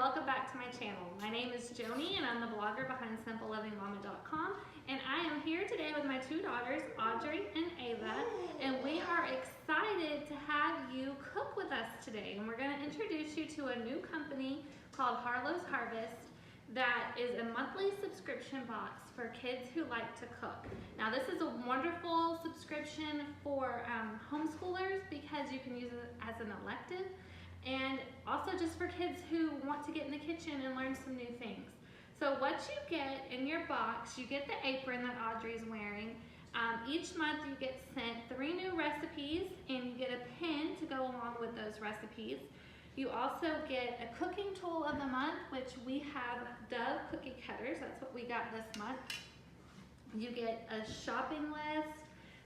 welcome back to my channel. My name is Joanie and I'm the blogger behind simplelivingmama.com, and I am here today with my two daughters, Audrey and Ava, and we are excited to have you cook with us today. And we're going to introduce you to a new company called Harlow'S that is a monthly subscription box for kids who like to cook. Now this is a wonderful subscription for homeschoolers because you can use it as an elective, and also just for kids who want to get in the kitchen and learn some new things. So what you get in your box, you get the apron that Audrey's wearing. Each month you get sent 3 new recipes and you get a pin to go along with those recipes. You also get a cooking tool of the month, which we have Dove cookie cutters. That's what we got this month. You get a shopping list.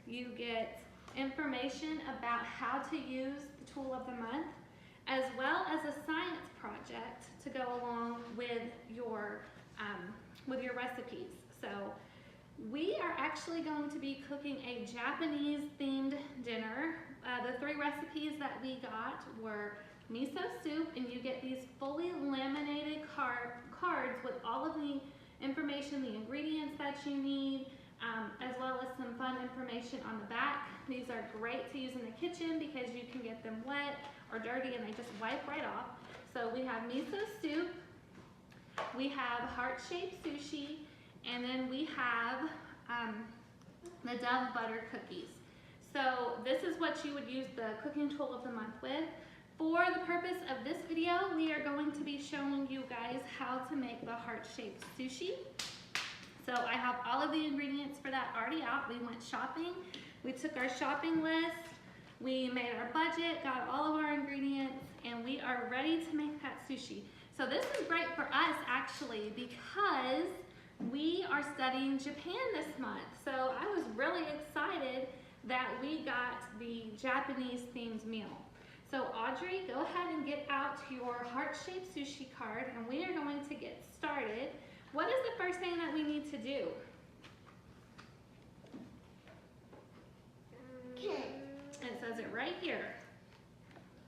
You get information about how to use the tool of the month, as well as a science project to go along with your recipes. So we are actually going to be cooking a Japanese themed dinner. The 3 recipes that we got were miso soup, and you get these fully laminated cards with all of the information, the ingredients that you need, as well as some fun information on the back. These are great to use in the kitchen because you can get them wet or dirty and they just wipe right off. So we have miso soup, we have heart-shaped sushi, and then we have the Dove butter cookies. So this is what you would use the cooking tool of the month with. For the purpose of this video, we are going to be showing you guys how to make the heart-shaped sushi. So I have all of the ingredients for that already out. We went shopping, we took our shopping list, we made our budget, got all of our ingredients, and we are ready to make that sushi. So this is great for us actually because we are studying Japan this month. So I was really excited that we got the Japanese themed meal. So Audrey, go ahead and get out your heart-shaped sushi card, and we are going to get started. What is the first thing that we need to do? It says it right here.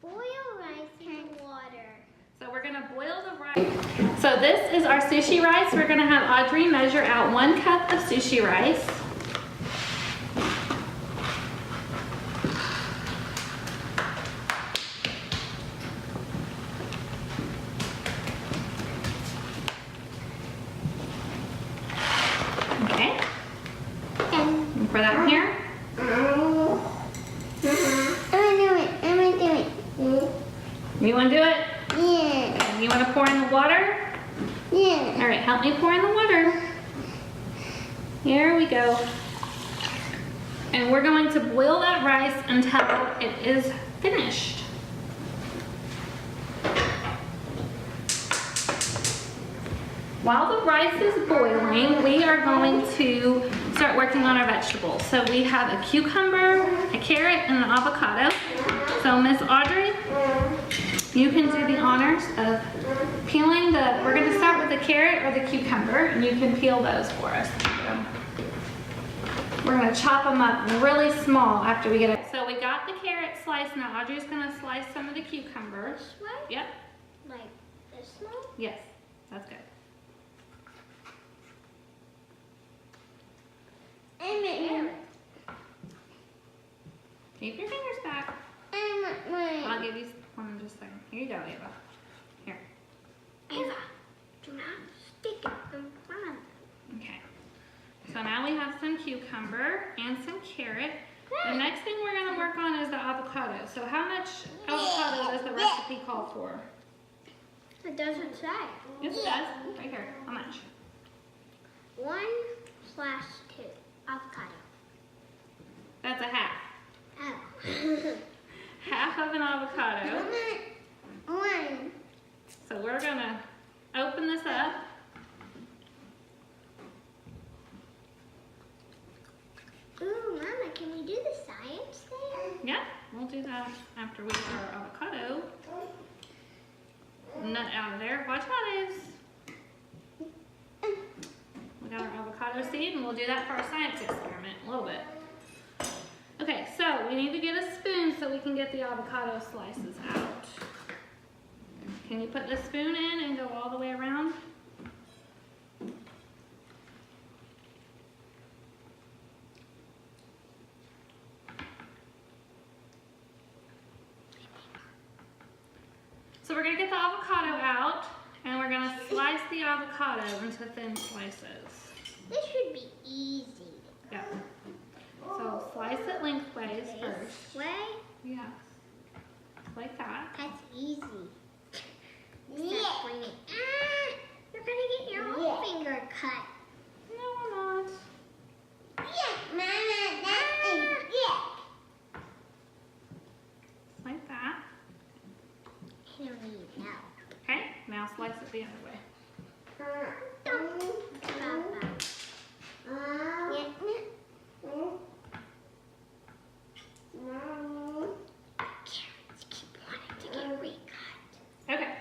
Boil rice in water. So we're going to boil the rice. So this is our sushi rice. We're going to have Audrey measure out 1 cup of sushi rice. Okay. And pour that in here. I'm gonna do it. You want to do it? Yeah. You want to pour in the water? Yeah. All right, help me pour in the water. Here we go. And we're going to boil that rice until it is finished. While the rice is boiling, we are going to start working on our vegetables. So we have a cucumber, a carrot, and an avocado. So Miss Audrey, you can do the honors of peeling we're going to start with the carrot or the cucumber, and you can peel those for us. We're going to chop them up really small after we get it. So we got the carrot sliced. Now Audrey's going to slice some of the cucumber. This way? Yep. Like this one? Yes, that's good. Keep your fingers back. I'll give you one in just a second. Here you go, Ava. Here. Ava, do not stick it in front. Okay. So now we have some cucumber and some carrot. The next thing we're going to work on is the avocado. So how much avocado does the recipe call for? It doesn't say. Yes, it does. Right here. How much? 1/2 avocado. That's a half. Oh. Half of an avocado. 1. So we're going to open this up. Ooh, Mama, can we do the science there? Yeah, we'll do that after we get our avocado nut out of there. Watch out, Aves. We got our avocado seed, and we'll do that for our science experiment in a little bit. Okay, so we need to get a spoon so we can get the avocado slices out. Can you put the spoon in and go all the way around. So we're gonna get the avocado out, and we're gonna slice the avocado into thin slices. This should be easy. Yeah. So slice it lengthways first. This way? Yeah. Like that. That's easy. Yeah. You're gonna get your whole finger cut. No, I'm not. Yeah, Mama, that is Like that. I don't need now. Okay, now slice it the other way. Carrots keep wanting to get recut. Okay.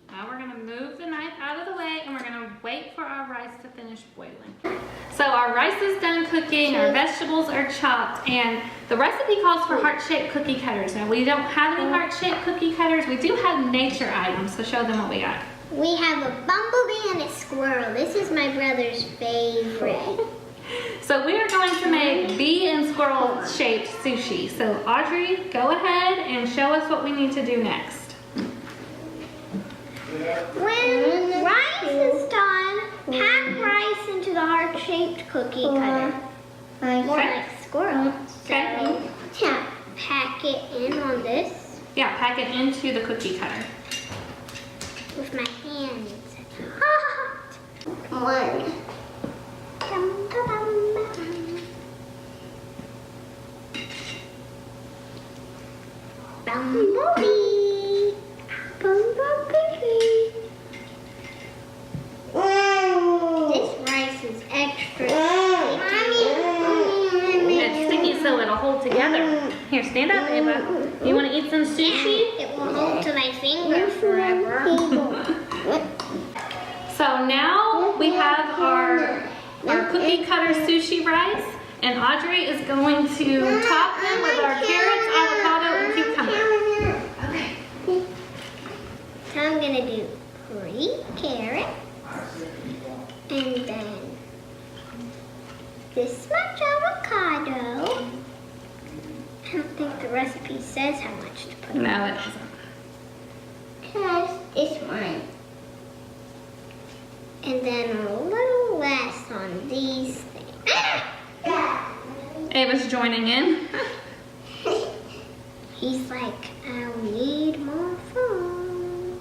Now we're gonna move the knife out of the way and we're gonna wait for our rice to finish boiling. So our rice is done cooking, our vegetables are chopped, and the recipe calls for heart-shaped cookie cutters. Now we don't have any heart-shaped cookie cutters. We do have nature items, so show them what we got. We have a bumblebee and a squirrel. This is my brother's favorite. So we are going to make bee and squirrel shaped sushi. So Audrey, go ahead and show us what we need to do next. When rice is done, pack rice into the heart-shaped cookie cutter. More like squirrel. Okay. So, pack it in on this Yeah, pack it into the cookie cutter. with my hands. One. Bumblebee. Bumblebee. This rice is extra sticky. It's sticky so it'll hold together. Here, stand up, Ava. You want to eat some sushi? It will hold to my finger forever. So now we have our cookie cutter sushi rice, and Audrey is going to top them with our carrots, avocado, and cucumber. Okay. So I'm gonna do 3 carrots and then this much avocado. I don't think the recipe says how much to put. No, it doesn't. Cause it's mine. And then a little less on these things. Ava's joining in. He's like, I'll need more food.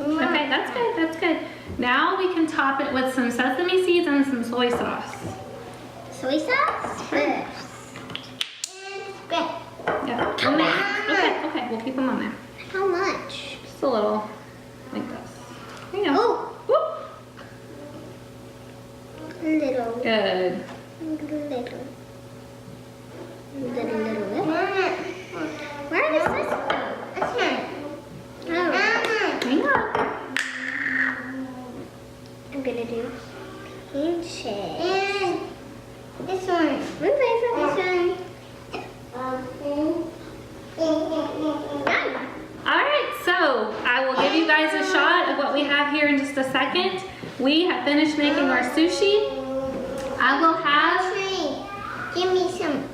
Okay, that's good, that's good. Now we can top it with some sesame seeds and some soy sauce. Soy sauce first. Good. Yeah. Come back. Okay, we'll keep them on there. How much? Just a little, like this. There you go. Oh, Whoop. little. Good. Little. Where does this go? Oh. Hang on. I'm gonna do pinches. This one. Move away from this one. Alright, so I will give you guys a shot of what we have here in just a second. We have finished making our sushi. I will have... Give me some.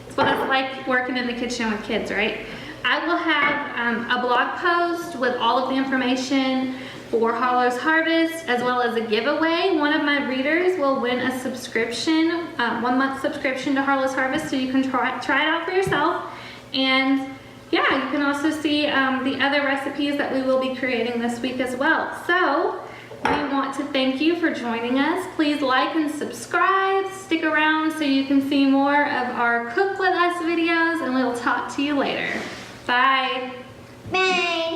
It's what it's like working in the kitchen with kids, right? I will have a blog post with all of the information for Harlow'S Harvest, as well as a giveaway. One of my readers will win a subscription, 1-month subscription to Harlow'S Harvest, so you can try it out for yourself. And yeah, you can also see the other recipes that we will be creating this week as well. So we want to thank you for joining us. Please like and subscribe. Stick around so you can see more of our Cook With Us videos, and we'll talk to you later. Bye. Bye.